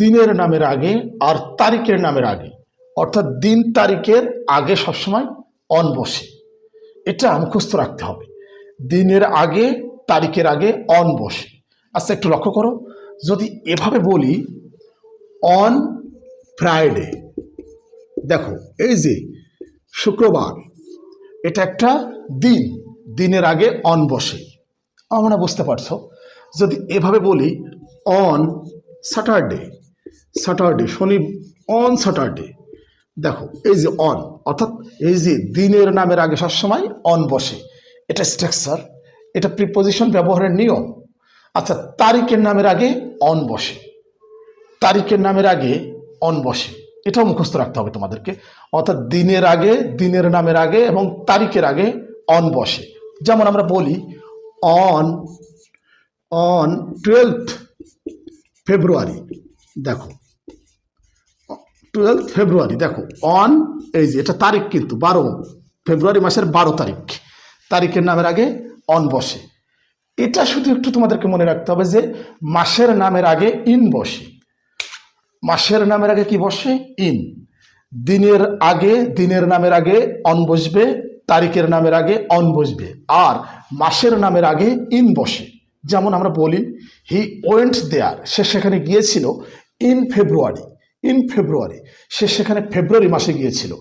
দিনের নামের আগে আর তারিখের নামের আগে, অর্থাৎ দিন তারিখের আগে সবসময় অন বসে। এটা মুখস্থ রাখতে হবে। দিনের আগে তারিখের আগে অন বসে। আচ্ছা, একটু লক্ষ্য করো, যদি এভাবে বলি অন ফ্রাইডে, দেখো এই যে শুক্রবার, এটা একটা দিন, দিনের আগে অন বসে, আমরা বুঝতে পারছো। যদি এভাবে বলি on Saturday, Saturday Shani, on Saturday, দেখো এই যে অন, অর্থাৎ এই যে দিনের নামের আগে সবসময় অন বসে, এটা স্ট্রাকচার, এটা প্রিপোজিশন ব্যবহারের নিয়ম। আচ্ছা, তারিখের নামের আগে অন বসে, তারিখের নামের আগে অন বসে, এটাও মুখস্থ রাখতে হবে তোমাদেরকে। অর্থাৎ দিনের আগে, দিনের নামের আগে এবং তারিখের আগে অন বসে। যেমন আমরা বলি অন অন 12th ফেব্রুয়ারি, দেখো 12th ফেব্রুয়ারি, দেখো অন, এই যে এটা তারিখ কিন্তু 12, ফেব্রুয়ারি মাসের 12 তারিখ, তারিখের নামের আগে অন বসে। এটা শুধু একটু তোমাদেরকে মনে রাখতে হবে যে মাসের নামের আগে ইন বসে, মাসের নামের আগে কি বসে? ইন। দিনের আগে, দিনের নামের আগে অন বসবে, তারিখের নামের আগে অন বসবে, আর মাসের নামের আগে ইন বসে। যেমন আমরা বলি হি ওয়েন্ট দেয়ার, সে সেখানে গিয়েছিল, ইন ফেব্রুয়ারি, ইন ফেব্রুয়ারি, সে সেখানে ফেব্রুয়ারি মাসে গিয়েছিল,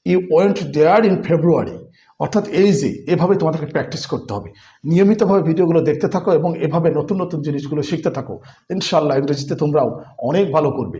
ই ওয়েন্ট দেয়ার ইন ফেব্রুয়ারি। অর্থাৎ এই যে এভাবে তোমাদেরকে প্র্যাকটিস করতে হবে, নিয়মিতভাবে ভিডিওগুলো দেখতে থাকো এবং এভাবে নতুন নতুন জিনিসগুলো শিখতে থাকো। ইনশাআল্লাহ ইংরেজিতে তোমরাও অনেক ভালো করবে।